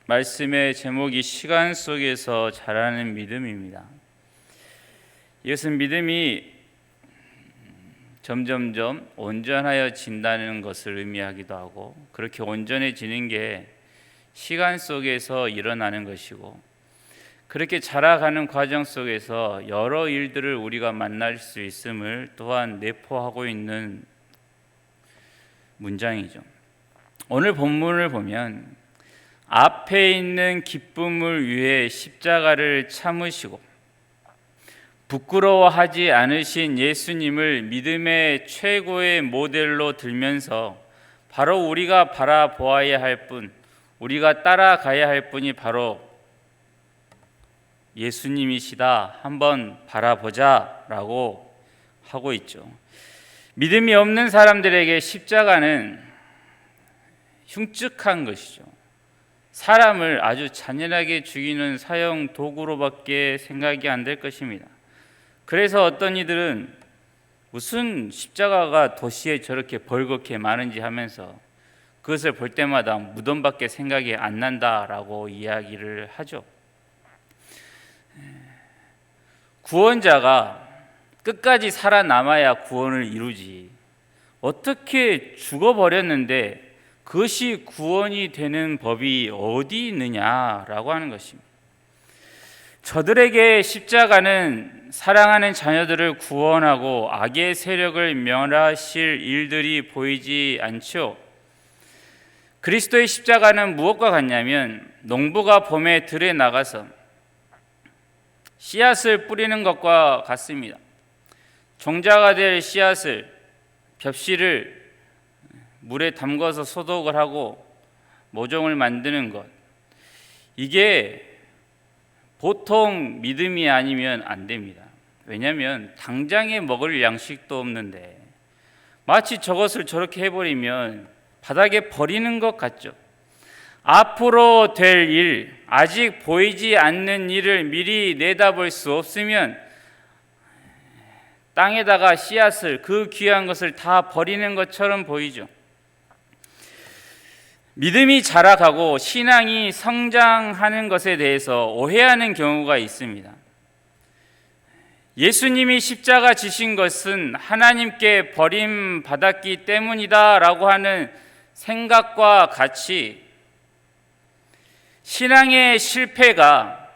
말씀의 제목이 시간 속에서 자라는 믿음입니다. 이것은 믿음이 점점점 온전하여진다는 것을 의미하기도 하고, 그렇게 온전해지는 게 시간 속에서 일어나는 것이고, 그렇게 자라가는 과정 속에서 여러 일들을 우리가 만날 수 있음을 또한 내포하고 있는 문장이죠. 오늘 본문을 보면 앞에 있는 기쁨을 위해 십자가를 참으시고 부끄러워하지 않으신 예수님을 믿음의 최고의 모델로 들면서 바로 우리가 바라보아야 할 분, 우리가 따라가야 할 분이 바로 예수님이시다, 한번 바라보자 라고 하고 있죠. 믿음이 없는 사람들에게 십자가는 흉측한 것이죠. 사람을 아주 잔인하게 죽이는 사형 도구로밖에 생각이 안 될 것입니다. 그래서 어떤 이들은 무슨 십자가가 도시에 저렇게 벌겋게 많은지 하면서 그것을 볼 때마다 무덤밖에 생각이 안 난다라고 이야기를 하죠. 구원자가 끝까지 살아남아야 구원을 이루지, 어떻게 죽어버렸는데 그것이 구원이 되는 법이 어디 있느냐라고 하는 것입니다. 저들에게 십자가는 사랑하는 자녀들을 구원하고 악의 세력을 멸하실 일들이 보이지 않죠. 그리스도의 십자가는 무엇과 같냐면 농부가 봄에 들에 나가서 씨앗을 뿌리는 것과 같습니다. 종자가 될 씨앗을, 벽씨를 물에 담가서 소독을 하고 모종을 만드는 것, 이게 보통 믿음이 아니면 안 됩니다. 왜냐하면 당장에 먹을 양식도 없는데 마치 저것을 저렇게 해버리면 바닥에 버리는 것 같죠. 앞으로 될 일, 아직 보이지 않는 일을 미리 내다볼 수 없으면 땅에다가 씨앗을, 그 귀한 것을 다 버리는 것처럼 보이죠. 믿음이 자라가고 신앙이 성장하는 것에 대해서 오해하는 경우가 있습니다. 예수님이 십자가 지신 것은 하나님께 버림받았기 때문이다 라고 하는 생각과 같이 신앙의 실패가,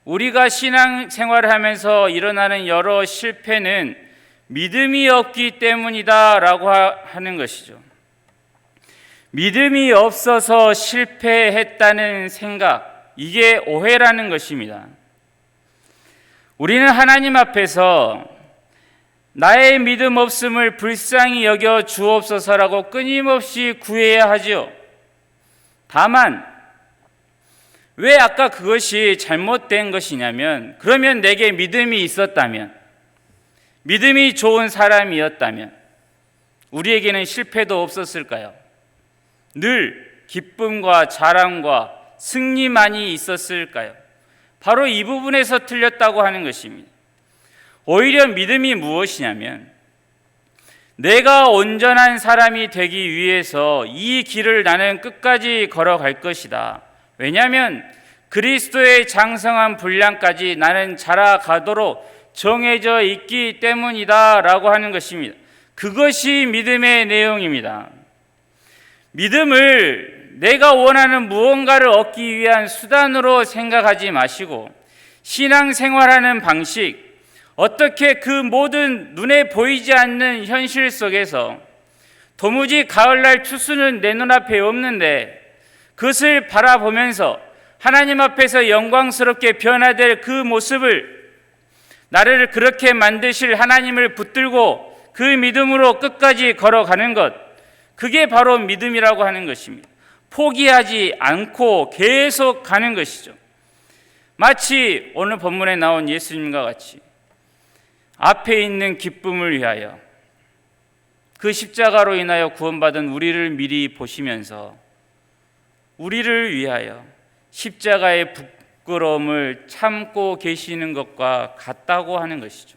우리가 신앙생활을 하면서 일어나는 여러 실패는 믿음이 없기 때문이다 라고 하는 것이죠. 믿음이 없어서 실패했다는 생각, 이게 오해라는 것입니다. 우리는 하나님 앞에서 나의 믿음 없음을 불쌍히 여겨 주옵소서라고 끊임없이 구해야 하죠. 다만 왜 아까 그것이 잘못된 것이냐면, 그러면 내게 믿음이 있었다면, 믿음이 좋은 사람이었다면 우리에게는 실패도 없었을까요? 늘 기쁨과 자랑과 승리만이 있었을까요? 바로 이 부분에서 틀렸다고 하는 것입니다. 오히려 믿음이 무엇이냐면, 내가 온전한 사람이 되기 위해서 이 길을 나는 끝까지 걸어갈 것이다. 왜냐하면 그리스도의 장성한 분량까지 나는 자라가도록 정해져 있기 때문이다 라고 하는 것입니다. 그것이 믿음의 내용입니다. 믿음을 내가 원하는 무언가를 얻기 위한 수단으로 생각하지 마시고, 신앙생활하는 방식, 어떻게 그 모든 눈에 보이지 않는 현실 속에서 도무지 가을날 추수는 내 눈앞에 없는데 그것을 바라보면서 하나님 앞에서 영광스럽게 변화될 그 모습을, 나를 그렇게 만드실 하나님을 붙들고 그 믿음으로 끝까지 걸어가는 것, 그게 바로 믿음이라고 하는 것입니다. 포기하지 않고 계속 가는 것이죠. 마치 오늘 본문에 나온 예수님과 같이 앞에 있는 기쁨을 위하여, 그 십자가로 인하여 구원받은 우리를 미리 보시면서 우리를 위하여 십자가의 부끄러움을 참고 계시는 것과 같다고 하는 것이죠.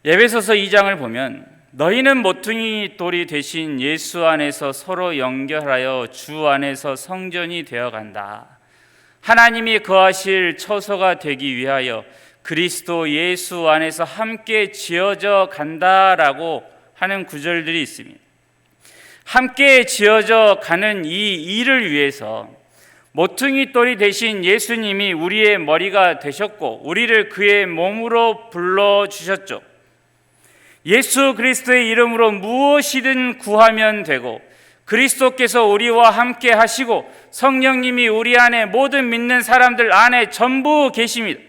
에베소서 2장을 보면 너희는 모퉁이 돌이 되신 예수 안에서 서로 연결하여 주 안에서 성전이 되어간다. 하나님이 거하실 처소가 되기 위하여 그리스도 예수 안에서 함께 지어져 간다라고 하는 구절들이 있습니다. 함께 지어져 가는 이 일을 위해서 모퉁이 돌이 되신 예수님이 우리의 머리가 되셨고 우리를 그의 몸으로 불러주셨죠. 예수 그리스도의 이름으로 무엇이든 구하면 되고 그리스도께서 우리와 함께 하시고 성령님이 우리 안에 모든 믿는 사람들 안에 전부 계십니다.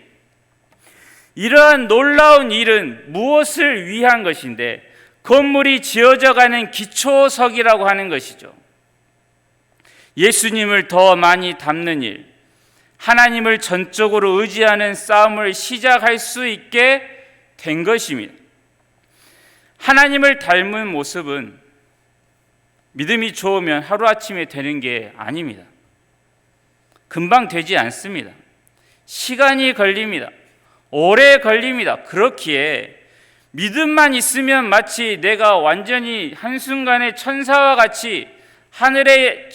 이러한 놀라운 일은 무엇을 위한 것인데 건물이 지어져가는 기초석이라고 하는 것이죠. 예수님을 더 많이 닮는 일, 하나님을 전적으로 의지하는 싸움을 시작할 수 있게 된 것입니다. 하나님을 닮은 모습은 믿음이 좋으면 하루아침에 되는 게 아닙니다. 금방 되지 않습니다. 시간이 걸립니다. 오래 걸립니다. 그렇기에 믿음만 있으면 마치 내가 완전히 한순간에 천사와 같이 하늘의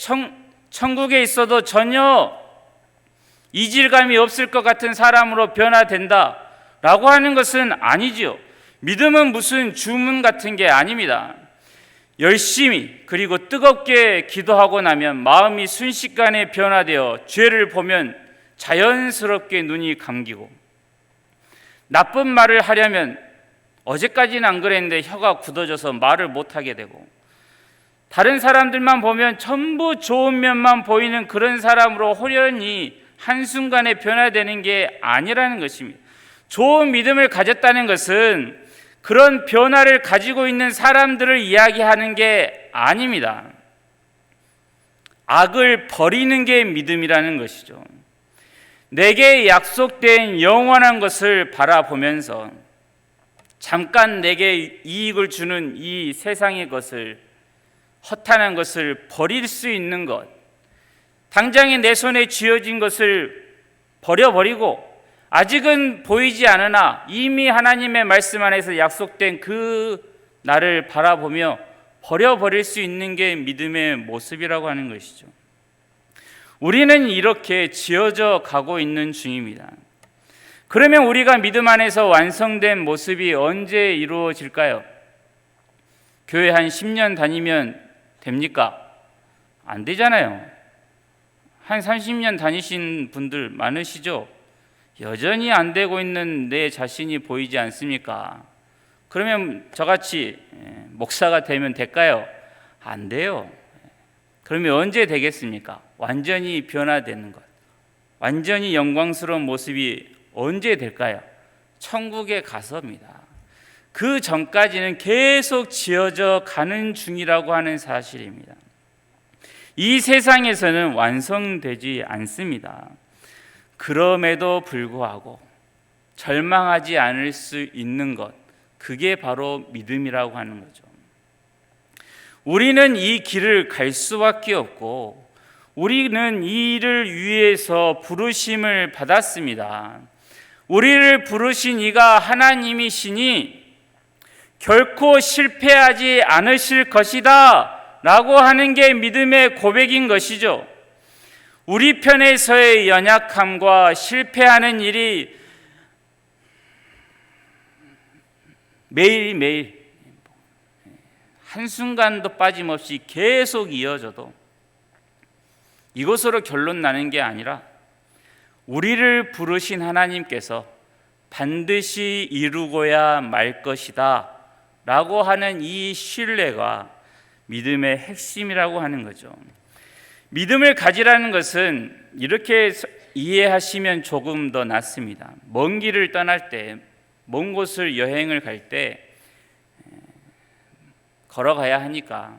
천국에 있어도 전혀 이질감이 없을 것 같은 사람으로 변화된다라고 하는 것은 아니지요. 믿음은 무슨 주문 같은 게 아닙니다. 열심히 그리고 뜨겁게 기도하고 나면 마음이 순식간에 변화되어 죄를 보면 자연스럽게 눈이 감기고 나쁜 말을 하려면 어제까지는 안 그랬는데 혀가 굳어져서 말을 못하게 되고 다른 사람들만 보면 전부 좋은 면만 보이는 그런 사람으로 호련히 한순간에 변화되는 게 아니라는 것입니다. 좋은 믿음을 가졌다는 것은 그런 변화를 가지고 있는 사람들을 이야기하는 게 아닙니다. 악을 버리는 게 믿음이라는 것이죠. 내게 약속된 영원한 것을 바라보면서 잠깐 내게 이익을 주는 이 세상의 것을, 허탄한 것을 버릴 수 있는 것, 당장에 내 손에 쥐어진 것을 버려버리고 아직은 보이지 않으나 이미 하나님의 말씀 안에서 약속된 그 나를 바라보며 버려버릴 수 있는 게 믿음의 모습이라고 하는 것이죠. 우리는 이렇게 지어져 가고 있는 중입니다. 그러면 우리가 믿음 안에서 완성된 모습이 언제 이루어질까요? 교회 한 10년 다니면 됩니까? 안 되잖아요. 한 30년 다니신 분들 많으시죠? 여전히 안 되고 있는 내 자신이 보이지 않습니까? 그러면 저같이 목사가 되면 될까요? 안 돼요. 그러면 언제 되겠습니까? 완전히 변화되는 것, 완전히 영광스러운 모습이 언제 될까요? 천국에 가서입니다. 그 전까지는 계속 지어져 가는 중이라고 하는 사실입니다. 이 세상에서는 완성되지 않습니다. 그럼에도 불구하고 절망하지 않을 수 있는 것, 그게 바로 믿음이라고 하는 거죠. 우리는 이 길을 갈 수밖에 없고 우리는 이 일을 위해서 부르심을 받았습니다. 우리를 부르신 이가 하나님이시니 결코 실패하지 않으실 것이다 라고 하는 게 믿음의 고백인 것이죠. 우리 편에서의 연약함과 실패하는 일이 매일매일 한순간도 빠짐없이 계속 이어져도 이것으로 결론 나는 게 아니라 우리를 부르신 하나님께서 반드시 이루고야 말 것이다 라고 하는 이 신뢰가 믿음의 핵심이라고 하는 거죠. 믿음을 가지라는 것은 이렇게 이해하시면 조금 더 낫습니다. 먼 길을 떠날 때, 먼 곳을 여행을 갈 때 걸어가야 하니까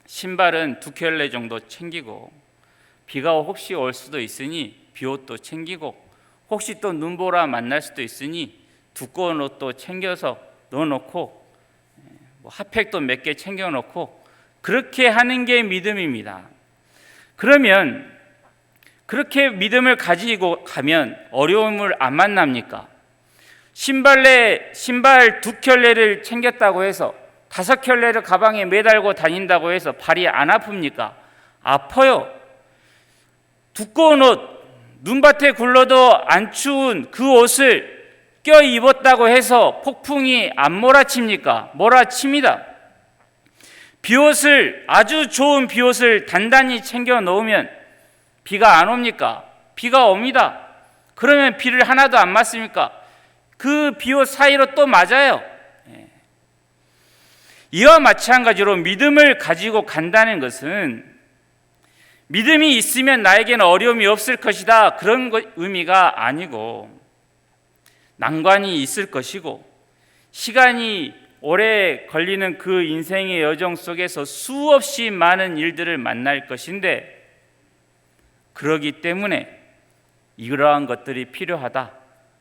신발은 2켤레 정도 챙기고 비가 혹시 올 수도 있으니 비옷도 챙기고 혹시 또 눈보라 만날 수도 있으니 두꺼운 옷도 챙겨서 넣어놓고 핫팩도 몇 개 챙겨놓고 그렇게 하는 게 믿음입니다. 그러면 그렇게 믿음을 가지고 가면 어려움을 안 만납니까? 신발 2켤레를 챙겼다고 해서 5켤레를 가방에 매달고 다닌다고 해서 발이 안 아픕니까? 아파요. 두꺼운 옷, 눈밭에 굴러도 안 추운 그 옷을 껴 입었다고 해서 폭풍이 안 몰아칩니까? 몰아칩니다. 비옷을, 아주 좋은 비옷을 단단히 챙겨 놓으면 비가 안 옵니까? 비가 옵니다. 그러면 비를 하나도 안 맞습니까? 그 비옷 사이로 또 맞아요. 이와 마찬가지로 믿음을 가지고 간다는 것은 믿음이 있으면 나에게는 어려움이 없을 것이다, 그런 의미가 아니고, 난관이 있을 것이고 시간이 오래 걸리는 그 인생의 여정 속에서 수없이 많은 일들을 만날 것인데, 그러기 때문에 이러한 것들이 필요하다,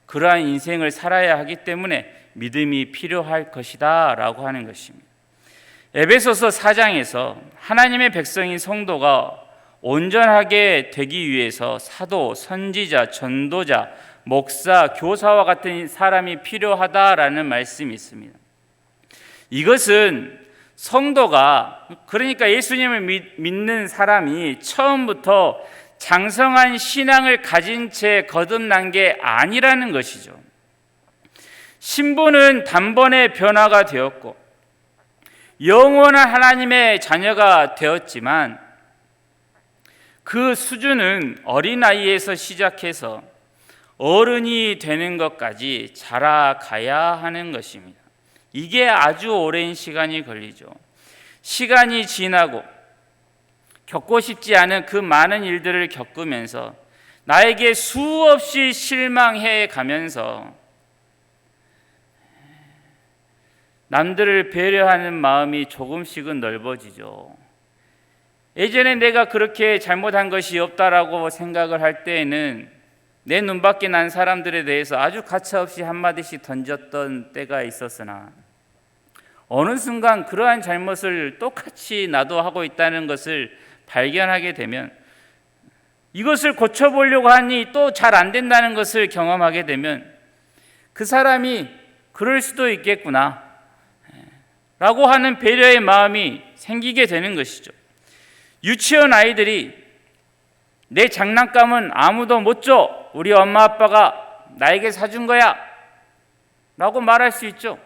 그러한 인생을 살아야 하기 때문에 믿음이 필요할 것이다 라고 하는 것입니다. 에베소서 4장에서 하나님의 백성인 성도가 온전하게 되기 위해서 사도, 선지자, 전도자, 목사, 교사와 같은 사람이 필요하다라는 말씀이 있습니다. 이것은 성도가, 그러니까 예수님을 믿는 사람이 처음부터 장성한 신앙을 가진 채 거듭난 게 아니라는 것이죠. 신분은 단번에 변화가 되었고 영원한 하나님의 자녀가 되었지만 그 수준은 어린아이에서 시작해서 어른이 되는 것까지 자라가야 하는 것입니다. 이게 아주 오랜 시간이 걸리죠. 시간이 지나고 겪고 싶지 않은 그 많은 일들을 겪으면서 나에게 수없이 실망해 가면서 남들을 배려하는 마음이 조금씩은 넓어지죠. 예전에 내가 그렇게 잘못한 것이 없다라고 생각을 할 때에는 내 눈밖에 난 사람들에 대해서 아주 가차없이 한마디씩 던졌던 때가 있었으나 어느 순간 그러한 잘못을 똑같이 나도 하고 있다는 것을 발견하게 되면, 이것을 고쳐보려고 하니 또 잘 안 된다는 것을 경험하게 되면 그 사람이 그럴 수도 있겠구나 라고 하는 배려의 마음이 생기게 되는 것이죠. 유치원 아이들이 내 장난감은 아무도 못 줘, 우리 엄마 아빠가 나에게 사준 거야 라고 말할 수 있죠.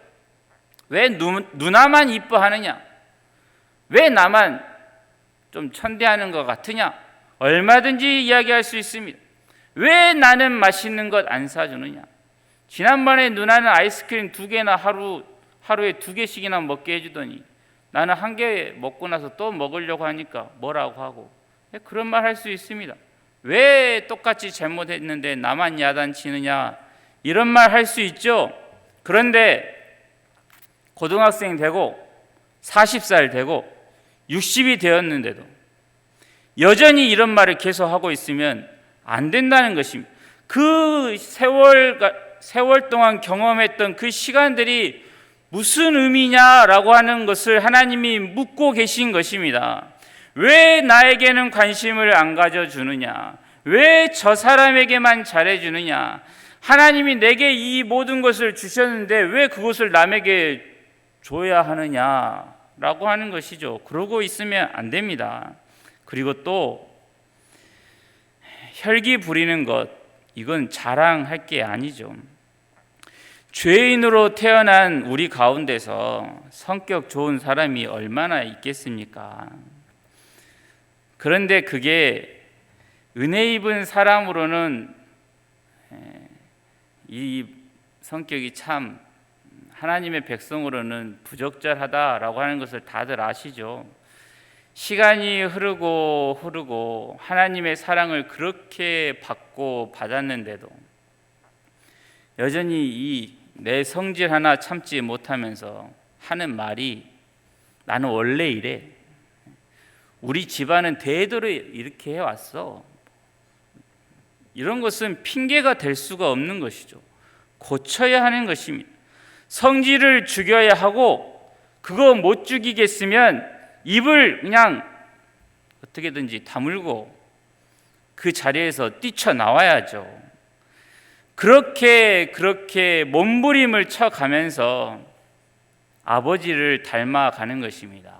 왜 누나만 이뻐하느냐, 왜 나만 좀 천대하는 것 같으냐, 얼마든지 이야기할 수 있습니다. 왜 나는 맛있는 것 안 사주느냐, 지난번에 누나는 아이스크림 2개나 하루에 2개씩이나 먹게 해주더니 나는 1개 먹고 나서 또 먹으려고 하니까 뭐라고 하고, 그런 말 할 수 있습니다. 왜 똑같이 잘못했는데 나만 야단치느냐, 이런 말 할 수 있죠. 그런데 고등학생 되고 40살 되고 60이 되었는데도 여전히 이런 말을 계속하고 있으면 안 된다는 것입니다. 그 세월 동안 경험했던 그 시간들이 무슨 의미냐라고 하는 것을 하나님이 묻고 계신 것입니다. 왜 나에게는 관심을 안 가져주느냐, 왜 저 사람에게만 잘해주느냐, 하나님이 내게 이 모든 것을 주셨는데 왜 그것을 남에게 줘야 하느냐라고 하는 것이죠. 그러고 있으면 안 됩니다. 그리고 또 혈기 부리는 것, 이건 자랑할 게 아니죠. 죄인으로 태어난 우리 가운데서 성격 좋은 사람이 얼마나 있겠습니까? 그런데 그게 은혜 입은 사람으로는 이 성격이 참 하나님의 백성으로는 부적절하다라고 하는 것을 다들 아시죠. 시간이 흐르고 하나님의 사랑을 그렇게 받고 받았는데도 여전히 이 내 성질 하나 참지 못하면서 하는 말이 나는 원래 이래, 우리 집안은 대대로 이렇게 해왔어, 이런 것은 핑계가 될 수가 없는 것이죠. 고쳐야 하는 것입니다. 성질을 죽여야 하고, 그거 못 죽이겠으면 입을 그냥 어떻게든지 다물고 그 자리에서 뛰쳐나와야죠. 그렇게 몸부림을 쳐가면서 아버지를 닮아가는 것입니다.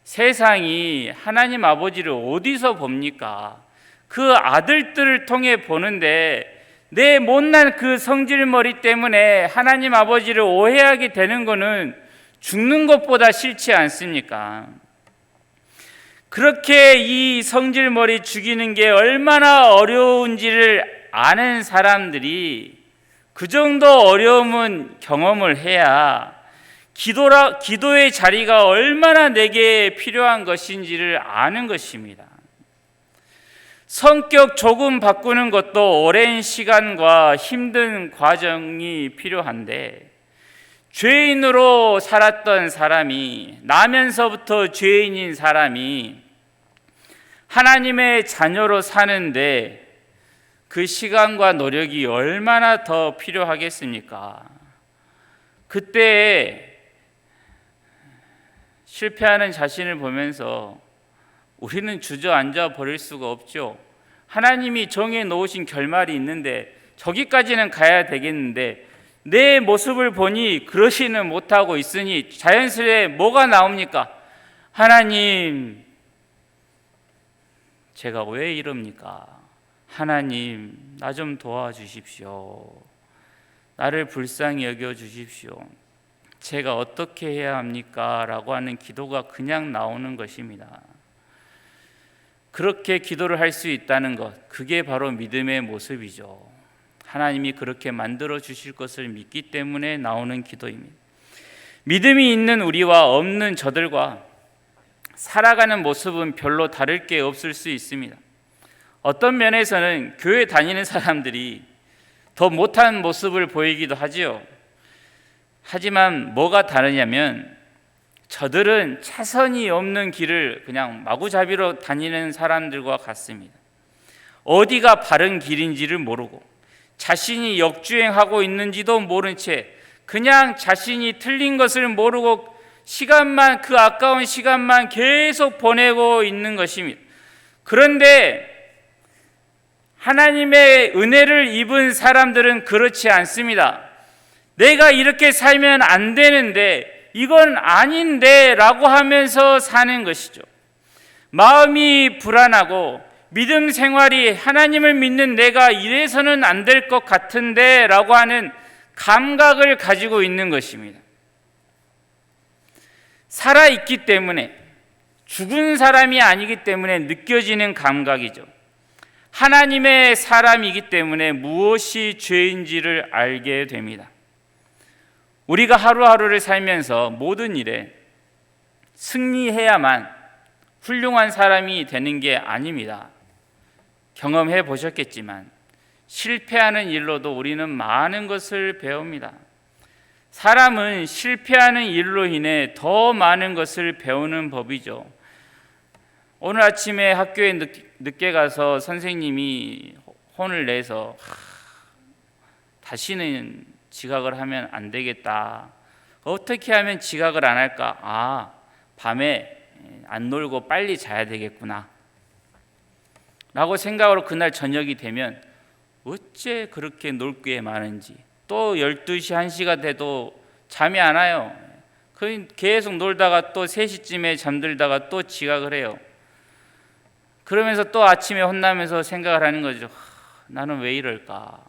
세상이 하나님 아버지를 어디서 봅니까? 그 아들들을 통해 보는데 내 못난 그 성질머리 때문에 하나님 아버지를 오해하게 되는 것은 죽는 것보다 싫지 않습니까? 그렇게 이 성질머리 죽이는 게 얼마나 어려운지를 아는 사람들이 그 정도 어려움은 경험을 해야 기도의 자리가 얼마나 내게 필요한 것인지를 아는 것입니다. 성격 조금 바꾸는 것도 오랜 시간과 힘든 과정이 필요한데 죄인으로 살았던 사람이 나면서부터 죄인인 사람이 하나님의 자녀로 사는데 그 시간과 노력이 얼마나 더 필요하겠습니까? 그때 실패하는 자신을 보면서 우리는 주저앉아 버릴 수가 없죠. 하나님이 정해 놓으신 결말이 있는데 저기까지는 가야 되겠는데 내 모습을 보니 그러지는 못하고 있으니 자연스레 뭐가 나옵니까? 하나님, 제가 왜 이럽니까? 하나님, 나 좀 도와주십시오. 나를 불쌍히 여겨주십시오. 제가 어떻게 해야 합니까? 라고 하는 기도가 그냥 나오는 것입니다. 그렇게 기도를 할 수 있다는 것, 그게 바로 믿음의 모습이죠. 하나님이 그렇게 만들어 주실 것을 믿기 때문에 나오는 기도입니다. 믿음이 있는 우리와 없는 저들과 살아가는 모습은 별로 다를 게 없을 수 있습니다. 어떤 면에서는 교회 다니는 사람들이 더 못한 모습을 보이기도 하지요. 하지만 뭐가 다르냐면 저들은 차선이 없는 길을 그냥 마구잡이로 다니는 사람들과 같습니다. 어디가 바른 길인지를 모르고 자신이 역주행하고 있는지도 모른 채 그냥 자신이 틀린 것을 모르고 그 아까운 시간만 계속 보내고 있는 것입니다. 그런데 하나님의 은혜를 입은 사람들은 그렇지 않습니다. 내가 이렇게 살면 안 되는데, 이건 아닌데 라고 하면서 사는 것이죠. 마음이 불안하고 믿음 생활이 하나님을 믿는 내가 이래서는 안 될 것 같은데 라고 하는 감각을 가지고 있는 것입니다. 살아있기 때문에, 죽은 사람이 아니기 때문에 느껴지는 감각이죠. 하나님의 사람이기 때문에 무엇이 죄인지를 알게 됩니다. 우리가 하루하루를 살면서 모든 일에 승리해야만 훌륭한 사람이 되는 게 아닙니다. 경험해 보셨겠지만 실패하는 일로도 우리는 많은 것을 배웁니다. 사람은 실패하는 일로 인해 더 많은 것을 배우는 법이죠. 오늘 아침에 학교에 늦게 가서 선생님이 혼을 내서 다시는 지각을 하면 안 되겠다. 어떻게 하면 지각을 안 할까? 밤에 안 놀고 빨리 자야 되겠구나 라고 생각으로 그날 저녁이 되면 어째 그렇게 놀 게 많은지 또 12시, 1시가 돼도 잠이 안 와요. 계속 놀다가 또 3시쯤에 잠들다가 또 지각을 해요. 그러면서 또 아침에 혼나면서 생각을 하는 거죠. 나는 왜 이럴까?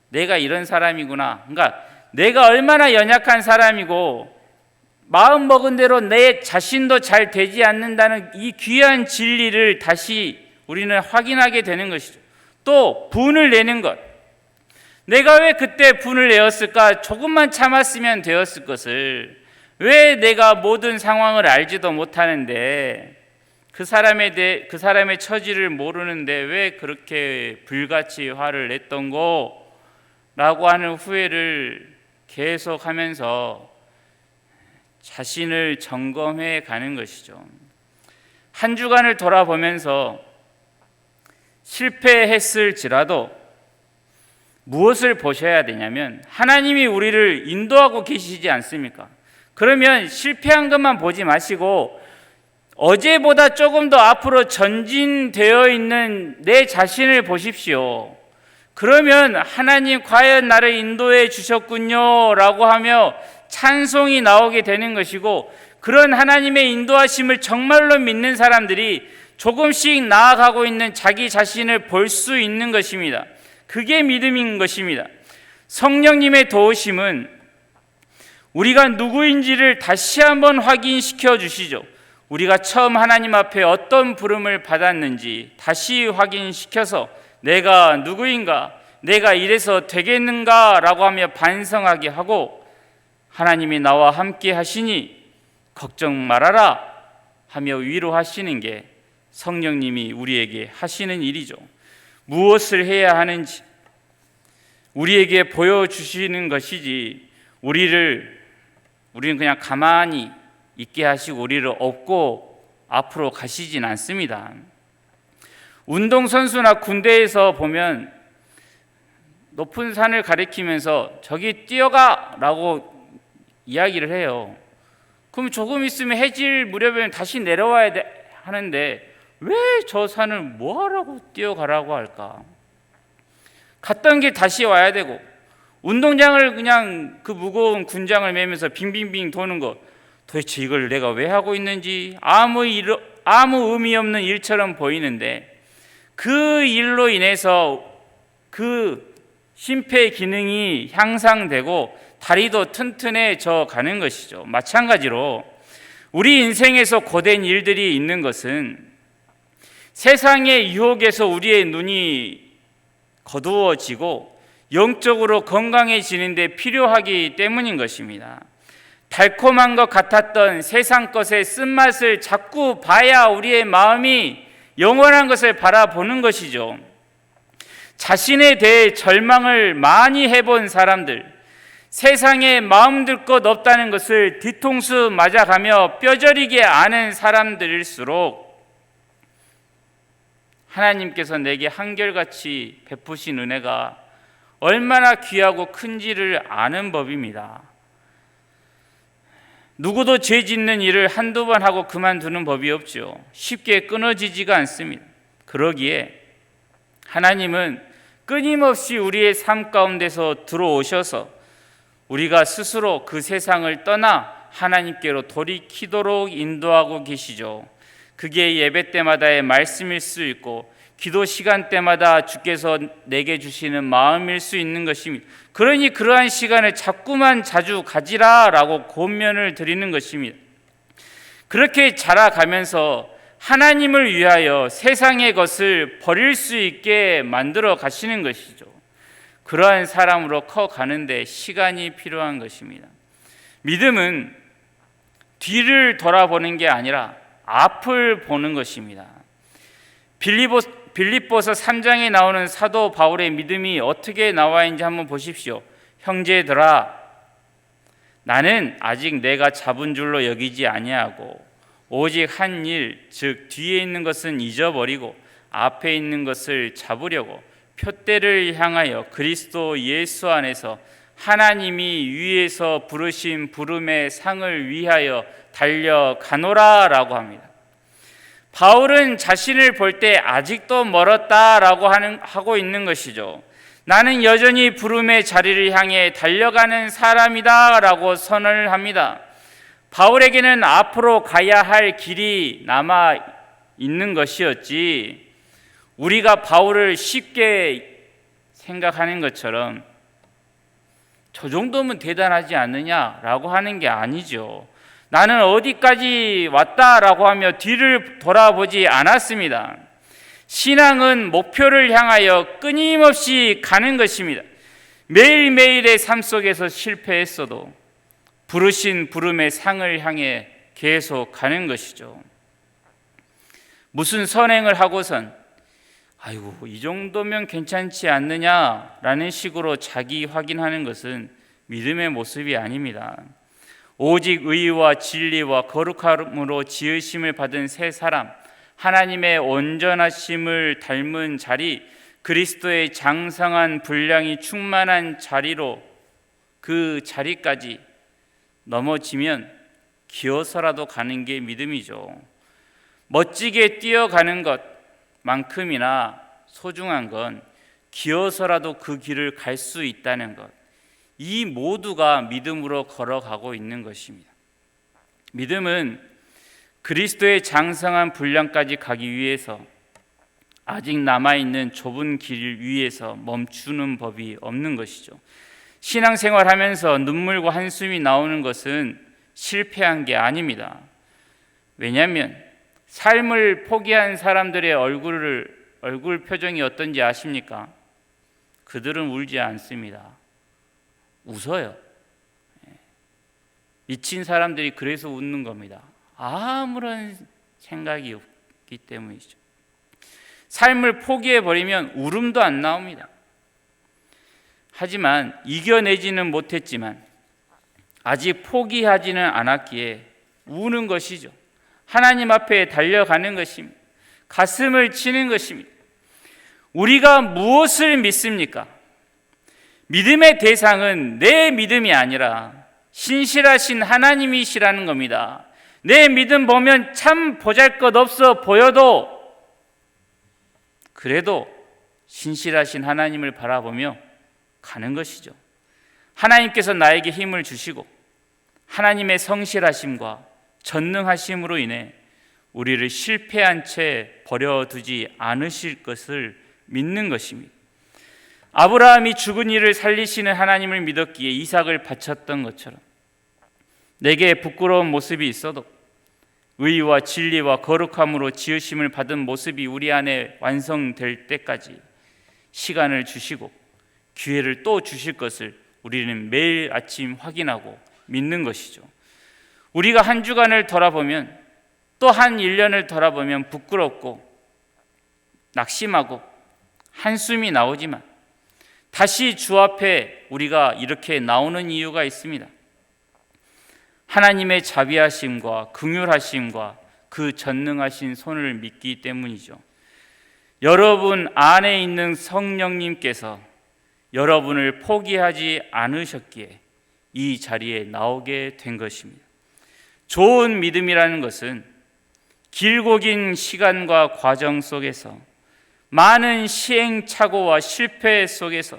내가 이런 사람이구나. 그러니까 내가 얼마나 연약한 사람이고 마음 먹은 대로 내 자신도 잘 되지 않는다는 이 귀한 진리를 다시 우리는 확인하게 되는 것이죠. 또 분을 내는 것. 내가 왜 그때 분을 내었을까? 조금만 참았으면 되었을 것을. 왜 내가 모든 상황을 알지도 못하는데 그 사람의 처지를 모르는데 왜 그렇게 불같이 화를 냈던고? 라고 하는 후회를 계속하면서 자신을 점검해 가는 것이죠. 한 주간을 돌아보면서 실패했을지라도 무엇을 보셔야 되냐면 하나님이 우리를 인도하고 계시지 않습니까? 그러면 실패한 것만 보지 마시고 어제보다 조금 더 앞으로 전진되어 있는 내 자신을 보십시오. 그러면 하나님 과연 나를 인도해 주셨군요 라고 하며 찬송이 나오게 되는 것이고, 그런 하나님의 인도하심을 정말로 믿는 사람들이 조금씩 나아가고 있는 자기 자신을 볼 수 있는 것입니다. 그게 믿음인 것입니다. 성령님의 도우심은 우리가 누구인지를 다시 한번 확인시켜 주시죠. 우리가 처음 하나님 앞에 어떤 부름을 받았는지 다시 확인시켜서 내가 누구인가, 내가 이래서 되겠는가 라고 하며 반성하게 하고, 하나님이 나와 함께 하시니 걱정 말아라 하며 위로하시는 게 성령님이 우리에게 하시는 일이죠. 무엇을 해야 하는지 우리에게 보여주시는 것이지, 우리는 그냥 가만히 있게 하시고 우리를 업고 앞으로 가시진 않습니다. 운동선수나 군대에서 보면 높은 산을 가리키면서 저기 뛰어가 라고 이야기를 해요. 그럼 조금 있으면 해질 무렵에 다시 내려와야 하는데 왜 저 산을 뭐하라고 뛰어가라고 할까? 갔던 길 다시 와야 되고, 운동장을 그냥 그 무거운 군장을 매면서 빙빙빙 도는 것, 도대체 이걸 내가 왜 하고 있는지 아무 의미 없는 일처럼 보이는데, 그 일로 인해서 그 심폐 기능이 향상되고 다리도 튼튼해져 가는 것이죠. 마찬가지로 우리 인생에서 고된 일들이 있는 것은 세상의 유혹에서 우리의 눈이 거두어지고 영적으로 건강해지는 데 필요하기 때문인 것입니다. 달콤한 것 같았던 세상 것의 쓴맛을 자꾸 봐야 우리의 마음이 영원한 것을 바라보는 것이죠. 자신에 대해 절망을 많이 해본 사람들, 세상에 마음 들 것 없다는 것을 뒤통수 맞아가며 뼈저리게 아는 사람들일수록 하나님께서 내게 한결같이 베푸신 은혜가 얼마나 귀하고 큰지를 아는 법입니다. 누구도 죄 짓는 일을 한두 번 하고 그만두는 법이 없죠. 쉽게 끊어지지가 않습니다. 그러기에 하나님은 끊임없이 우리의 삶 가운데서 들어오셔서 우리가 스스로 그 세상을 떠나 하나님께로 돌이키도록 인도하고 계시죠. 그게 예배 때마다의 말씀일 수 있고, 기도 시간 때마다 주께서 내게 주시는 마음일 수 있는 것입니다. 그러니 그러한 시간을 자꾸만 자주 가지라라고 권면을 드리는 것입니다. 그렇게 자라가면서 하나님을 위하여 세상의 것을 버릴 수 있게 만들어 가시는 것이죠. 그러한 사람으로 커가는데 시간이 필요한 것입니다. 믿음은 뒤를 돌아보는 게 아니라 앞을 보는 것입니다. 빌립보서 3장에 나오는 사도 바울의 믿음이 어떻게 나와 있는지 한번 보십시오. 형제들아, 나는 아직 내가 잡은 줄로 여기지 아니하고 오직 한 일, 즉 뒤에 있는 것은 잊어버리고 앞에 있는 것을 잡으려고 표대를 향하여 그리스도 예수 안에서 하나님이 위에서 부르신 부름의 상을 위하여 달려가노라라고 합니다. 바울은 자신을 볼 때 아직도 멀었다라고 하고 있는 것이죠. 나는 여전히 부름의 자리를 향해 달려가는 사람이다라고 선언을 합니다. 바울에게는 앞으로 가야 할 길이 남아 있는 것이었지, 우리가 바울을 쉽게 생각하는 것처럼 저 정도면 대단하지 않느냐라고 하는 게 아니죠. 나는 어디까지 왔다라고 하며 뒤를 돌아보지 않았습니다. 신앙은 목표를 향하여 끊임없이 가는 것입니다. 매일매일의 삶 속에서 실패했어도 부르신 부름의 상을 향해 계속 가는 것이죠. 무슨 선행을 하고선 아이고 이 정도면 괜찮지 않느냐라는 식으로 자기 확인하는 것은 믿음의 모습이 아닙니다. 오직 의와 진리와 거룩함으로 지으심을 받은 새 사람, 하나님의 온전하심을 닮은 자리, 그리스도의 장성한 분량이 충만한 자리로 그 자리까지 넘어지면 기어서라도 가는 게 믿음이죠. 멋지게 뛰어가는 것만큼이나 소중한 건 기어서라도 그 길을 갈 수 있다는 것, 이 모두가 믿음으로 걸어가고 있는 것입니다. 믿음은 그리스도의 장성한 분량까지 가기 위해서 아직 남아있는 좁은 길 위에서 멈추는 법이 없는 것이죠. 신앙생활하면서 눈물과 한숨이 나오는 것은 실패한 게 아닙니다. 왜냐하면 삶을 포기한 사람들의 얼굴 표정이 어떤지 아십니까? 그들은 울지 않습니다. 웃어요. 미친 사람들이 그래서 웃는 겁니다. 아무런 생각이 없기 때문이죠. 삶을 포기해버리면 울음도 안 나옵니다. 하지만 이겨내지는 못했지만 아직 포기하지는 않았기에 우는 것이죠. 하나님 앞에 달려가는 것입니다. 가슴을 치는 것입니다. 우리가 무엇을 믿습니까? 믿음의 대상은 내 믿음이 아니라 신실하신 하나님이시라는 겁니다. 내 믿음 보면 참 보잘것없어 보여도 그래도 신실하신 하나님을 바라보며 가는 것이죠. 하나님께서 나에게 힘을 주시고 하나님의 성실하심과 전능하심으로 인해 우리를 실패한 채 버려두지 않으실 것을 믿는 것입니다. 아브라함이 죽은 이를 살리시는 하나님을 믿었기에 이삭을 바쳤던 것처럼 내게 부끄러운 모습이 있어도 의와 진리와 거룩함으로 지으심을 받은 모습이 우리 안에 완성될 때까지 시간을 주시고 기회를 또 주실 것을 우리는 매일 아침 확인하고 믿는 것이죠. 우리가 한 주간을 돌아보면 또 한 1년을 돌아보면 부끄럽고 낙심하고 한숨이 나오지만 다시 주 앞에 우리가 이렇게 나오는 이유가 있습니다. 하나님의 자비하심과 긍휼하심과 그 전능하신 손을 믿기 때문이죠. 여러분 안에 있는 성령님께서 여러분을 포기하지 않으셨기에 이 자리에 나오게 된 것입니다. 좋은 믿음이라는 것은 길고 긴 시간과 과정 속에서 많은 시행착오와 실패 속에서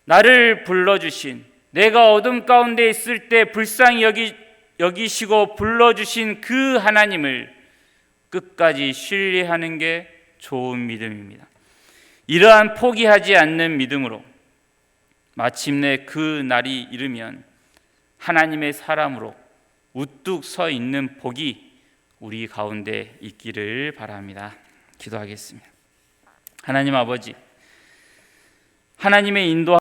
나를 불러주신, 내가 어둠 가운데 있을 때 불쌍히 여기시고 불러주신 그 하나님을 끝까지 신뢰하는 게 좋은 믿음입니다. 이러한 포기하지 않는 믿음으로 마침내 그 날이 이르면 하나님의 사람으로 우뚝 서 있는 복이 우리 가운데 있기를 바랍니다. 기도하겠습니다. 하나님 아버지, 하나님의 인도